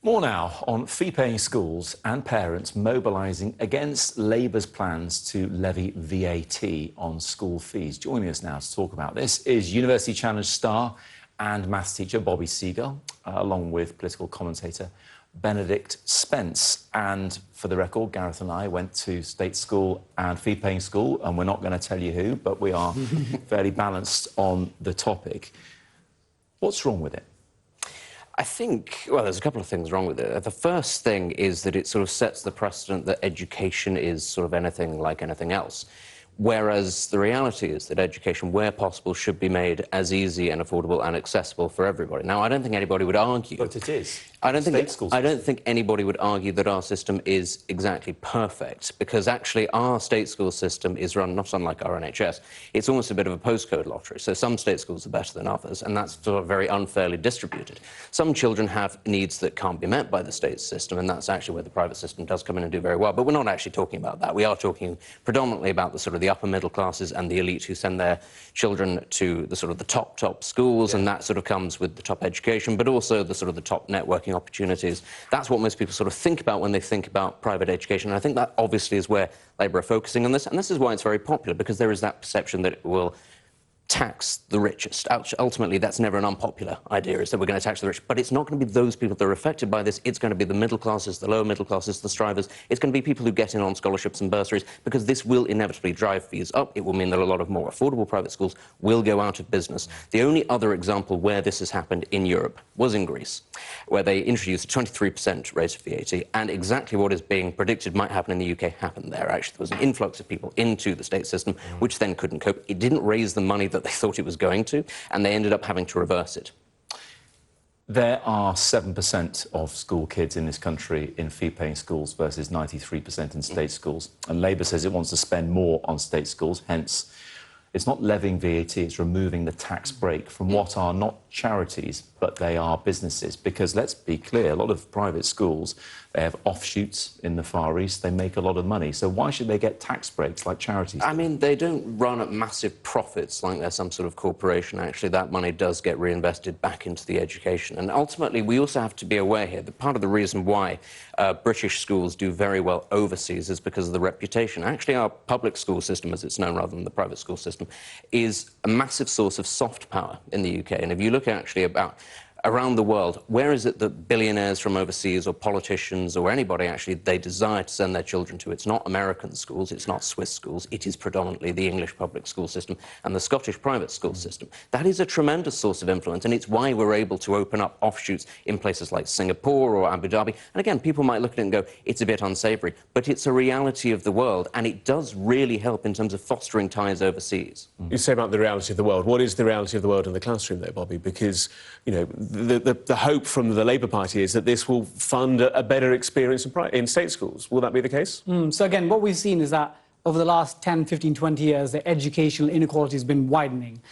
More now on fee-paying schools and parents mobilising against Labour's plans to levy VAT on school fees. Joining us now to talk about this is University Challenge star and maths teacher Bobby Seagull, along with political commentator Benedict Spence. And for the record, Gareth and I went to state school and fee-paying school, and we're not going to tell you who, but we are fairly balanced on the topic. What's wrong with it? I think, well, there's a couple of things wrong with it. The first thing is that it sort of sets the precedent that education is sort of anything like anything else. Whereas the reality is that education, where possible, should be made as easy and affordable and accessible for everybody. Now, I don't think anybody would argue... But it is. I don't think anybody would argue that our system is exactly perfect, because actually our state school system is run not unlike our NHS. It's almost a bit of a postcode lottery. So some state schools are better than others, and that's sort of very unfairly distributed. Some children have needs that can't be met by the state system, and that's actually where the private system does come in and do very well. But we're not actually talking about that. We are talking predominantly about the sort of the upper middle classes and the elite who send their children to the sort of the top schools, and that sort of comes with the top education, but also the sort of the top networking opportunities. That's what most people sort of think about when they think about private education, and I think that obviously is where Labour are focusing on this, and this is why it's very popular, because there is that perception that it will tax the richest. Ultimately, that's never an unpopular idea, is that we're going to tax the rich. But it's not going to be those people that are affected by this. It's going to be the middle classes, the lower middle classes, the strivers. It's going to be people who get in on scholarships and bursaries, because this will inevitably drive fees up. It will mean that a lot of more affordable private schools will go out of business. The only other example where this has happened in Europe was in Greece, where they introduced a 23% rate of VAT, and exactly what is being predicted might happen in the UK happened there. Actually, there was an influx of people into the state system, which then couldn't cope. It didn't raise the money that they thought it was going to, and they ended up having to reverse it. There are 7% of school kids in this country in fee-paying schools versus 93% in state schools. And Labour says it wants to spend more on state schools, hence it's not levying VAT, it's removing the tax break from what are not charities, but they are businesses. Because let's be clear, a lot of private schools, they have offshoots in the Far East, they make a lot of money. So why should they get tax breaks like charities? I mean, they don't run at massive profits like they're some sort of corporation. Actually, that money does get reinvested back into the education. And ultimately, we also have to be aware here that part of the reason why British schools do very well overseas is because of the reputation. Actually, our public school system, as it's known rather than the private school system, is a massive source of soft power in the UK. And if you look actually about around the world, where is it that billionaires from overseas or politicians or anybody actually they desire to send their children to? It's not American schools, it's not Swiss schools, it is predominantly the English public school system and the Scottish private school system. That is a tremendous source of influence, and it's why we're able to open up offshoots in places like Singapore or Abu Dhabi. And again, people might look at it and go, it's a bit unsavoury, but it's a reality of the world, and it does really help in terms of fostering ties overseas. You say about the reality of the world. What is the reality of the world in the classroom, though, Bobby? Because, you know, the hope from the Labour Party is that this will fund a better experience in state schools. Will that be the case? So, again, what we've seen is that over the last 10, 15, 20 years, the educational inequality has been widening.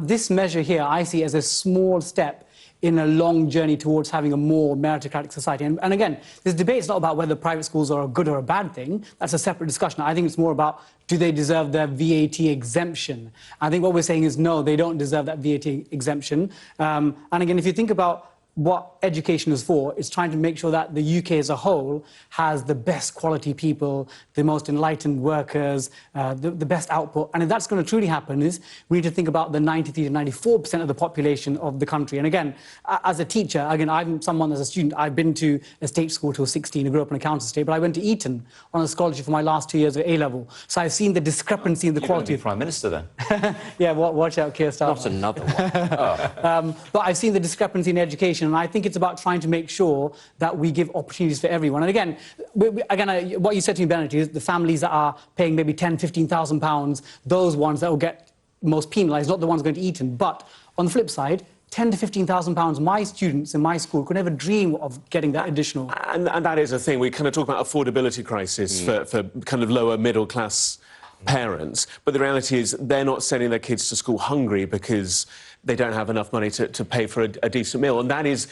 This measure here, I see as a small step in a long journey towards having a more meritocratic society. And again, this debate is not about whether private schools are a good or a bad thing. That's a separate discussion. I think it's more about, do they deserve their VAT exemption? I think what we're saying is, no, they don't deserve that VAT exemption. And again, if you think about what education is for, it's trying to make sure that the UK as a whole has the best quality people, the most enlightened workers, the best output. And if that's going to truly happen, is we need to think about the 93 to 94% of the population of the country. And again, as a teacher, again, I'm someone as a student, I've been to a state school till 16, I grew up in a council estate, but I went to Eton on a scholarship for my last 2 years of A-level. So I've seen the discrepancy in the quality. You're Prime Minister then? Yeah, watch out, Keir Starmer. Not another one. But I've seen the discrepancy in education, and I think it's about trying to make sure that we give opportunities for everyone. And again, what you said to me, Benedict, is the families that are paying maybe £10,000, £15,000, those ones that will get most penalised, not the ones going to Eton. But on the flip side, £10,000 to £15,000, my students in my school could never dream of getting that additional. And that is a thing. We kind of talk about affordability crisis for kind of lower middle class parents, but the reality is they're not sending their kids to school hungry because they don't have enough money to pay for a decent meal. And that is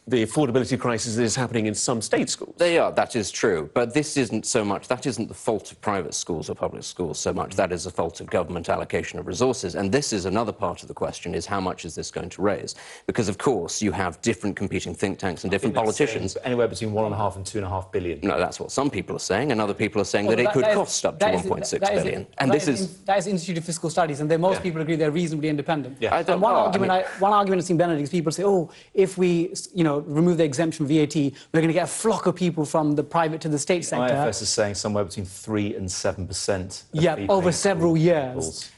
the affordability crisis that is happening in some state schools. They are, that is true. But this isn't so much, that isn't the fault of private schools or public schools so much. That is the fault of government allocation of resources. And this is another part of the question, is how much is this going to raise? Because, of course, you have different competing think tanks and different politicians. Anywhere between 1.5 and 2.5 billion. No, that's what some people are saying, and other people are saying that it could cost up to 1.6 billion. And that is Institute of Fiscal Studies, and most people agree they're reasonably independent. Yeah. And one argument I've seen, Benedict, is people say, oh, if we, remove the exemption from VAT, we're going to get a flock of people from the private to the state sector. IFS is saying somewhere between 3 and 7%. Yeah, over several years.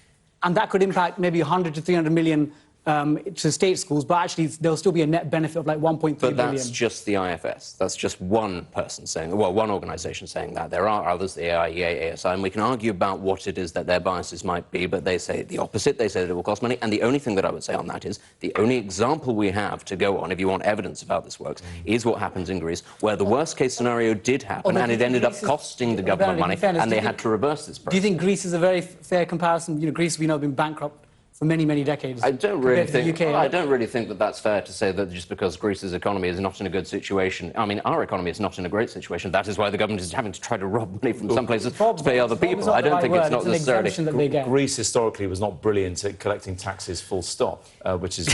And that could impact maybe 100 to 300 million to state schools, but actually there'll still be a net benefit of like 1.3 billion. But that's just the IFS. That's just one person saying, well, one organisation saying that. There are others, the AIEA, ASI, and we can argue about what it is that their biases might be, but they say the opposite. They say that it will cost money. And the only thing that I would say on that is the only example we have to go on, if you want evidence of how this works, is what happens in Greece, where the worst-case scenario did happen, and it ended up costing the government money, and they had to reverse this process. Do you think Greece is a very fair comparison? Greece, we know, has been bankrupt for many, many decades. I don't really think that that's fair to say that just because Greece's economy is not in a good situation. I mean, our economy is not in a great situation. That is why the government is having to try to rob money from some places to pay other people. I don't think it's not necessarily... Greece historically was not brilliant at collecting taxes full stop, which is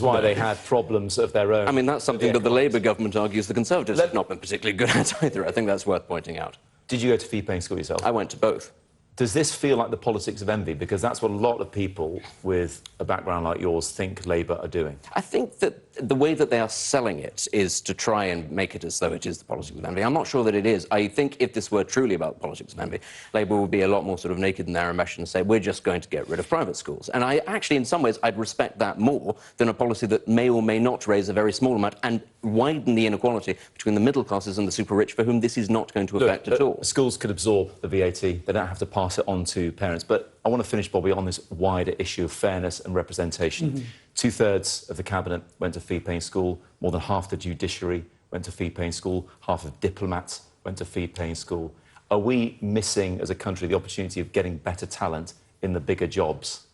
why they had problems of their own. I mean, that's something that the Labour government argues the Conservatives have not been particularly good at either. I think that's worth pointing out. Did you go to fee-paying school yourself? I went to both. Does this feel like the politics of envy? Because that's what a lot of people with a background like yours think Labour are doing. I think that the way that they are selling it is to try and make it as though it is the politics of envy. I'm not sure that it is. I think if this were truly about the politics of envy, Labour would be a lot more sort of naked in their own mesh and say, we're just going to get rid of private schools. And I actually, in some ways, I'd respect that more than a policy that may or may not raise a very small amount and widen the inequality between the middle classes and the super rich, for whom this is not going to affect at all. Schools could absorb the VAT. They don't have to pass it on to parents. But I want to finish, Bobby, on this wider issue of fairness and representation. Two-thirds of the cabinet went to fee-paying school. More than half the judiciary went to fee-paying school. Half of diplomats went to fee-paying school. Are we missing, as a country, the opportunity of getting better talent in the bigger jobs?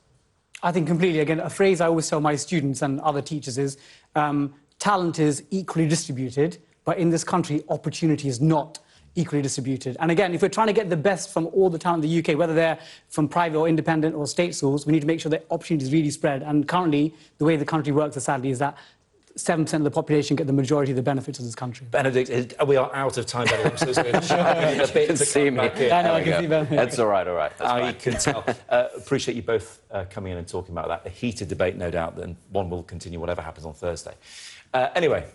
I think completely. Again, a phrase I always tell my students and other teachers is, talent is equally distributed, but in this country, opportunity is not equally distributed. And again, if we're trying to get the best from all the talent in the UK, whether they're from private or independent or state schools, we need to make sure that opportunity is really spread. And currently, the way the country works, sadly, is that 7% of the population get the majority of the benefits of this country. Benedict, we are out of time, Benedict. So it's a bit to see me. I know, I can see Benedict. That's all right, all right. I can tell. Appreciate you both coming in and talking about that. A heated debate, no doubt, and one will continue whatever happens on Thursday. Anyway...